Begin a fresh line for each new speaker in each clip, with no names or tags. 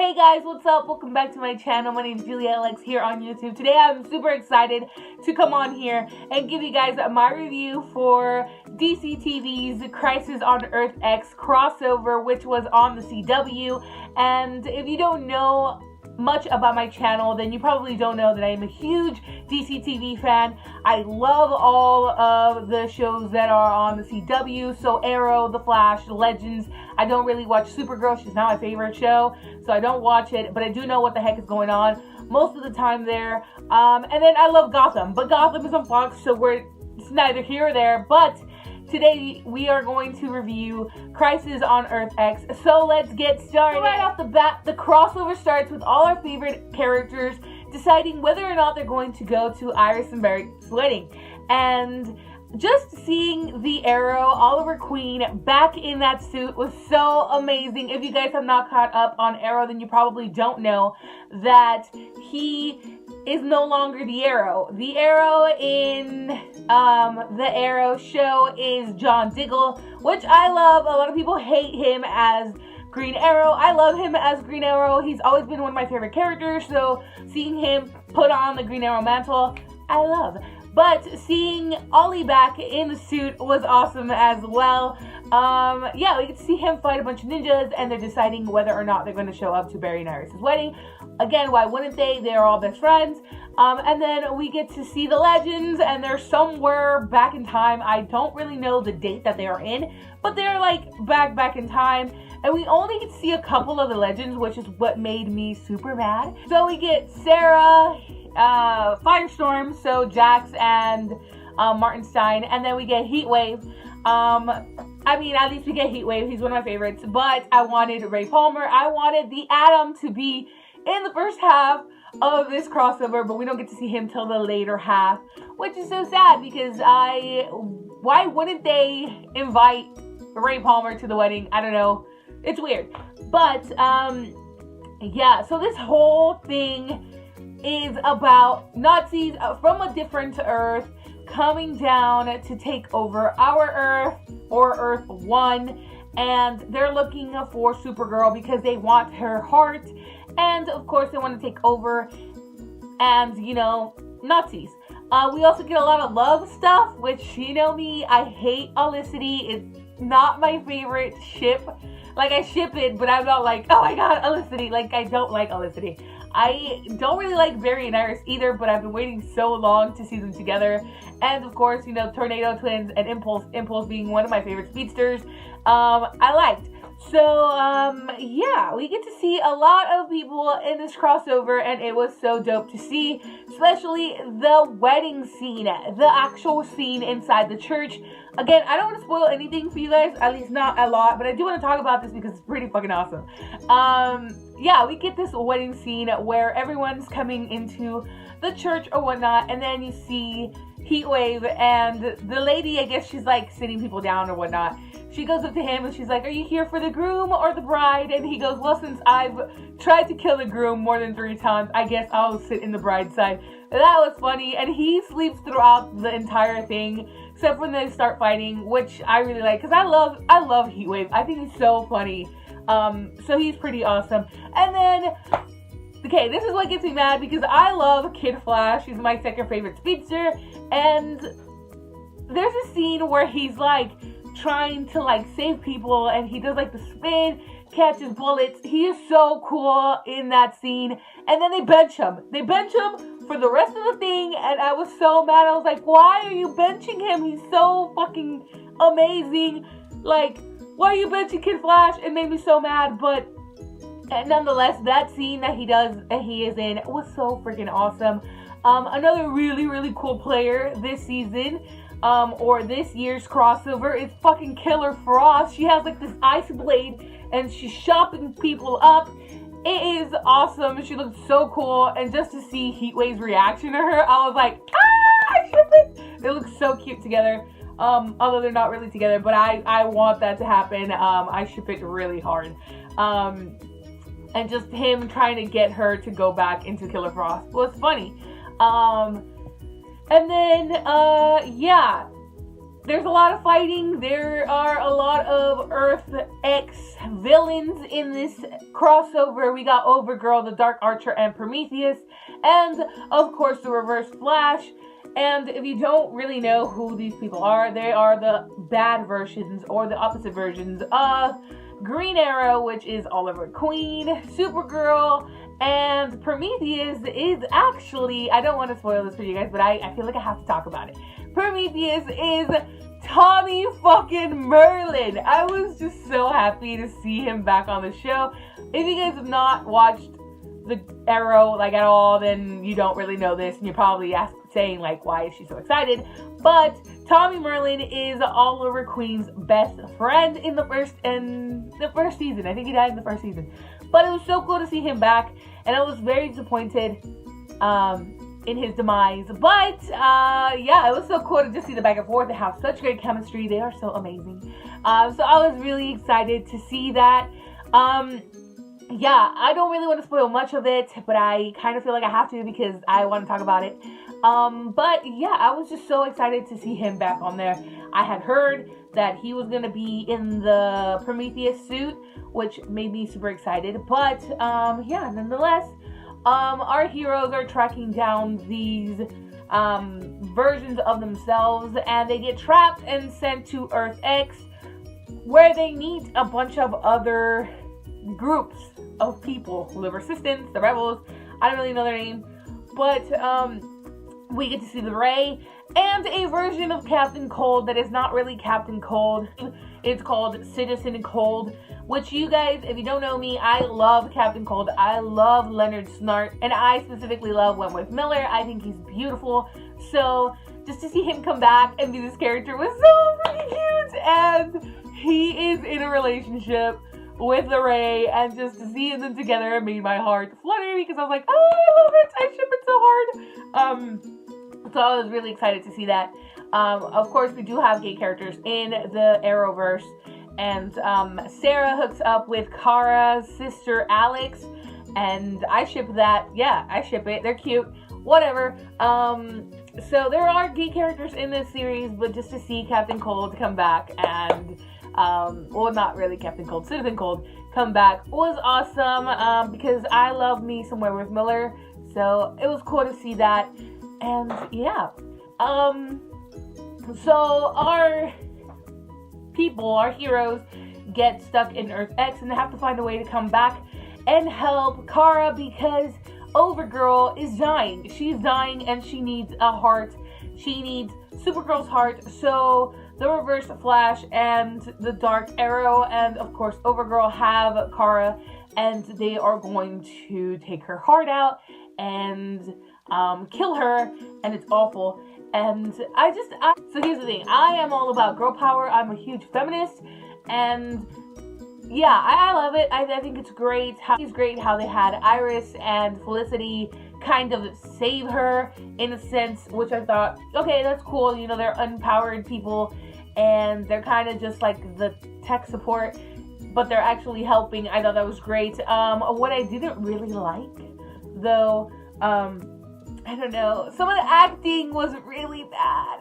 Hey guys, what's up? Welcome back to my channel. My name is Julia Alex here on YouTube. Today I'm super excited to come on here and give you guys my review for DC TV's Crisis on Earth X crossover, which was on the CW. And if you don't know much about my channel, then you probably don't know that I am a huge DC TV fan. I love all of the shows that are on the CW, so Arrow, The Flash, Legends. I don't really watch Supergirl, she's not my favorite show, so I don't watch it, but I do know what the heck is going on most of the time there. And then I love Gotham, but Gotham is on Fox, so it's neither here or there. But today we are going to review Crisis on Earth X, so let's get started. So right off the bat, the crossover starts with all our favorite characters deciding whether or not they're going to go to Iris and Barry's wedding. And just seeing the Arrow, Oliver Queen, back in that suit was so amazing. If you guys have not caught up on Arrow, then you probably don't know that he is no longer the Arrow. The Arrow in the Arrow show is John Diggle, which I love. A lot of people hate him as Green Arrow. I love him as Green Arrow. He's always been one of my favorite characters, so seeing him put on the Green Arrow mantle, I love. But seeing Ollie back in the suit was awesome as well. Yeah, we get to see him fight a bunch of ninjas, and they're deciding whether or not they're going to show up to Barry and Iris' wedding. Again, why wouldn't they? They're all best friends. And then we get to see the Legends, and they're somewhere back in time. I don't really know the date that they are in, but they're like back in time. And we only get to see a couple of the Legends, which is what made me super mad. So we get Sarah, Firestorm, so Jax and Martin Stein, and then we get Heatwave. I mean, at least we get Heatwave. He's one of my favorites, but I wanted Ray Palmer. I wanted the Atom to be in the first half of this crossover, but we don't get to see him till the later half, which is so sad because why wouldn't they invite Ray Palmer to the wedding? I don't know. It's weird. But, yeah, so this whole thing is about Nazis from a different Earth coming down to take over our Earth, or Earth 1, and they're looking for Supergirl because they want her heart, and of course they want to take over, and, you know, Nazis. We also get a lot of love stuff, which, you know me, I hate Olicity. It's not my favorite ship. Like, I ship it, but I'm not like, oh my god, Olicity. Like, I don't like Olicity. I don't really like Barry and Iris either, but I've been waiting so long to see them together. And of course, you know, Tornado Twins and Impulse being one of my favorite speedsters, I liked. So, yeah, we get to see a lot of people in this crossover, and it was so dope to see, especially the wedding scene, the actual scene inside the church. Again, I don't want to spoil anything for you guys, at least not a lot, but I do want to talk about this because it's pretty fucking awesome. Yeah, we get this wedding scene where everyone's coming into the church or whatnot, and then you see Heatwave, and the lady, I guess she's like sitting people down or whatnot. She goes up to him and she's like, are you here for the groom or the bride? And he goes, well, since I've tried to kill the groom more than 3 times, I guess I'll sit in the bride's side. And that was funny, and he sleeps throughout the entire thing, except when they start fighting, which I really like, because I love Heatwave. I think he's so funny. So he's pretty awesome. And then, okay, this is what gets me mad, because I love Kid Flash. He's my second favorite speedster, and there's a scene where he's like trying to like save people, and he does like the spin, catches bullets. He is so cool in that scene, and then they bench him. They bench him for the rest of the thing, and I was so mad. I was like, why are you benching him? He's so fucking amazing. Like, why are you benching Kid Flash? It made me so mad, but nonetheless, that scene that he does and he is in was so freaking awesome. Another really cool player this season, or this year's crossover, is fucking Killer Frost. She has like this ice blade and she's chopping people up. It is awesome. She looks so cool, and just to see Heatwave's reaction to her, I was like, ah, I ship it. They look so cute together. Although they're not really together, but I want that to happen. I ship it really hard. And just him trying to get her to go back into Killer Frost was funny. And then, yeah, there's a lot of fighting. There are a lot of Earth X villains in this crossover. We got Overgirl, the Dark Archer, and Prometheus, and of course the Reverse Flash. And if you don't really know who these people are, they are the bad versions or the opposite versions of Green Arrow, which is Oliver Queen. Supergirl and Prometheus is actually, I don't want to spoil this for you guys, but I feel like I have to talk about it. Prometheus is Tommy fucking Merlin. I was just so happy to see him back on the show. If you guys have not watched the Arrow like at all, then you don't really know this, and you're probably saying like, why is she so excited? But Tommy Merlin is Oliver Queen's best friend in the first season. I think he died in the first season, but it was so cool to see him back, and I was very disappointed in his demise. But yeah, it was so cool to just see the back and forth. They have such great chemistry. They are so amazing. So I was really excited to see that. Yeah, I don't really want to spoil much of it, but I kind of feel like I have to because I want to talk about it. But yeah, I was just so excited to see him back on there. I had heard that he was going to be in the Prometheus suit, which made me super excited. But yeah, nonetheless, our heroes are tracking down these versions of themselves, and they get trapped and sent to Earth X, where they meet a bunch of other groups of people, the Resistance, the Rebels, I don't really know their name, but we get to see the Ray and a version of Captain Cold that is not really Captain Cold. It's called Citizen Cold, which you guys, if you don't know me, I love Captain Cold. I love Leonard Snart, and I specifically love Wentworth Miller. I think he's beautiful. So just to see him come back and be this character was so freaking cute, and he is in a relationship with the Ray, and just to see them together made my heart flutter because I was like, oh, I love it, I ship it so hard. So I was really excited to see that. Of course, we do have gay characters in the Arrowverse, and Sarah hooks up with Kara's sister Alex, and I ship that. Yeah, I ship it. They're cute. Whatever. So there are gay characters in this series, but just to see Captain Cold come back and well, not really Captain Cold, Citizen Cold come back was awesome, because I love me some Wentworth Miller, so it was cool to see that. And yeah, so our people, our heroes, get stuck in Earth X, and they have to find a way to come back and help Kara because Overgirl is dying. She's dying, and she needs a heart. She needs Supergirl's heart, so the Reverse Flash and the Dark Arrow and of course Overgirl have Kara, and they are going to take her heart out and kill her, and it's awful. And so here's the thing, I am all about girl power. I'm a huge feminist, and yeah, I love it. I think it's great. It's great how they had Iris and Felicity kind of save her in a sense, which I thought, okay, that's cool. You know, they're unpowered people, and they're kind of just like the tech support, but they're actually helping. I thought that was great. What I didn't really like, though, I don't know, some of the acting was really bad.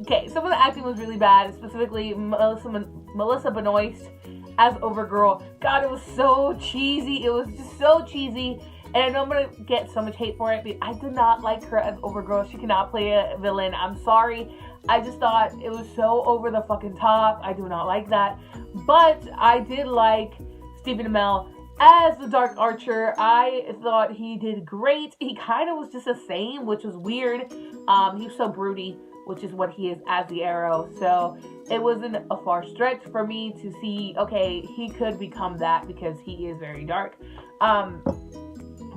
Okay, some of the acting was really bad, specifically Melissa Benoist as Overgirl. God, it was so cheesy. It was just so cheesy. And I know I'm going to get so much hate for it, but I did not like her as Overgirl. She cannot play a villain. I'm sorry. I just thought it was so over the fucking top. I do not like that. But I did like Stephen Amell as the Dark Archer. I thought he did great. He kind of was just the same, which was weird. He was so broody, which is what he is as the Arrow. So it wasn't a far stretch for me to see, okay, he could become that because he is very dark.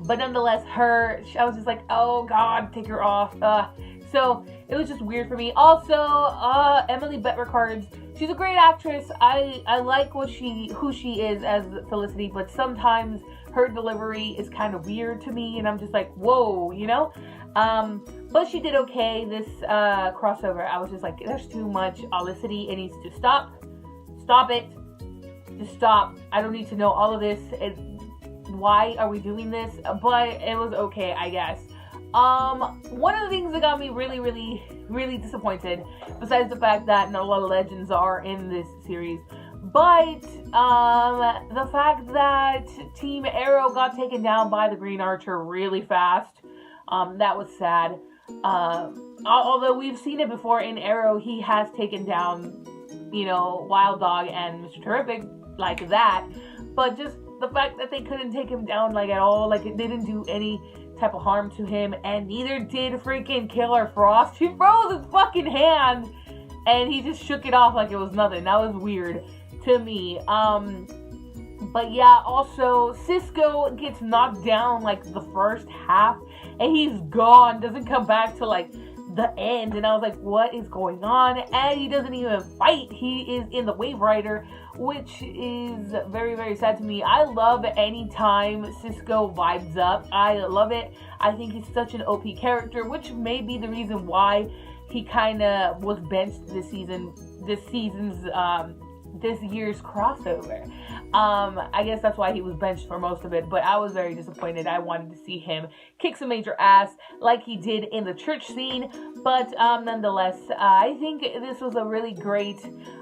But nonetheless, I was just like, oh God, take her off. So it was just weird for me. Also, Emily Bett Rickards, she's a great actress. I like who she is as Felicity, but sometimes her delivery is kind of weird to me, and I'm just like, whoa, you know? But she did okay. This crossover, I was just like, there's too much Felicity. It needs to stop. Stop it. Just stop. I don't need to know all of this. Why are we doing this? But it was okay, I guess. One of the things that got me really disappointed, besides the fact that not a lot of legends are in this series, but the fact that Team Arrow got taken down by the Green Archer really fast, that was sad. Although we've seen it before in Arrow, he has taken down, Wild Dog and Mr. Terrific like that, but just the fact that they couldn't take him down like at all, like it didn't do any type of harm to him, and neither did freaking Killer Frost. He froze his fucking hand and he just shook it off like it was nothing. That was weird to me. But yeah, also Cisco gets knocked down like the first half and he's gone, doesn't come back till like the end, and I was like, what is going on? And he doesn't even fight. He is in the Wave Rider, which is very sad to me. I love any time Cisco vibes up. I love it. I think he's such an OP character, which may be the reason why he kind of was benched this year's crossover. I guess that's why he was benched for most of it, but I was very disappointed. I wanted to see him kick some major ass like he did in the church scene, but nonetheless, I think this was a really great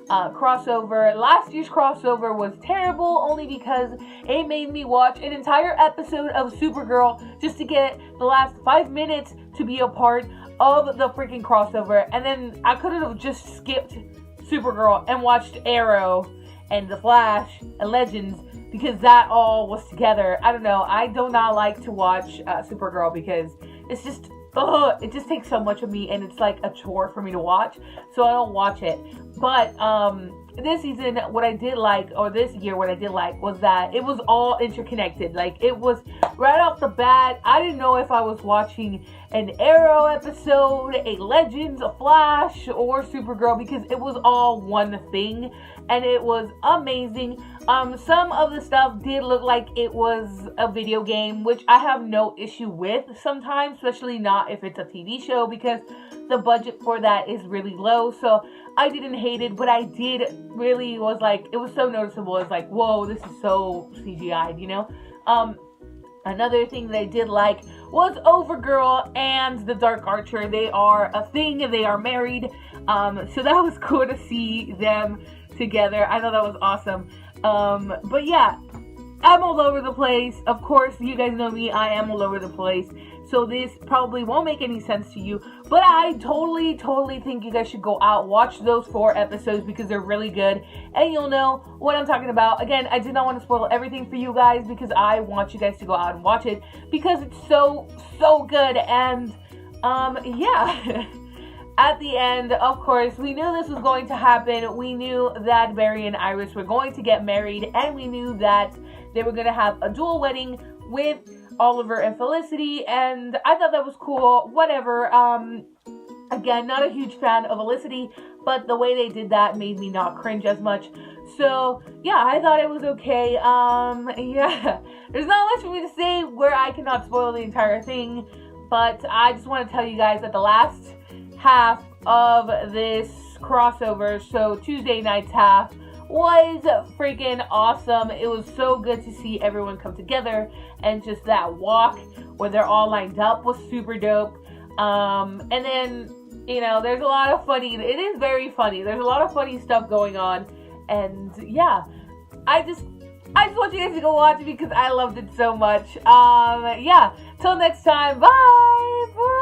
crossover. Last year's crossover was terrible only because it made me watch an entire episode of Supergirl just to get the last 5 minutes to be a part of the freaking crossover, and then I could have just skipped Supergirl and watched Arrow and The Flash and Legends because that all was together. I don't know. I do not like to watch Supergirl because it's just, it just takes so much of me and it's like a chore for me to watch. So I don't watch it. But this season, what I did like, or this year, what I did like was that it was all interconnected. Like, it was right off the bat. I didn't know if I was watching an Arrow episode, a Legends, a Flash, or Supergirl because it was all one thing. And it was amazing. Some of the stuff did look like it was a video game, which I have no issue with sometimes, especially not if it's a TV show because the budget for that is really low. So I didn't hate it, but I did really was like, it was so noticeable. It's like, whoa, this is so CGI'd, Another thing that I did like was Overgirl and the Dark Archer. They are a thing, they are married. So that was cool to see them together. I thought that was awesome. But yeah, I'm all over the place. Of course, you guys know me, I am all over the place. So this probably won't make any sense to you, but I totally think you guys should go out, watch those 4 episodes because they're really good, and you'll know what I'm talking about. Again, I did not want to spoil everything for you guys because I want you guys to go out and watch it because it's so good. And yeah. At the end, of course, we knew this was going to happen. We knew that Barry and Iris were going to get married, and we knew that they were going to have a dual wedding with Oliver and Felicity, and I thought that was cool. Whatever. Again, not a huge fan of Felicity, but the way they did that made me not cringe as much. So, yeah, I thought it was okay. Yeah, there's not much for me to say where I cannot spoil the entire thing, but I just want to tell you guys that the last half of this crossover, so Tuesday night's half, was freaking awesome. It was so good to see everyone come together, and just that walk where they're all lined up was super dope. And then, there's a lot of funny, it is very funny, there's a lot of funny stuff going on, and yeah, I just want you guys to go watch it because I loved it so much. Yeah, till next time, bye!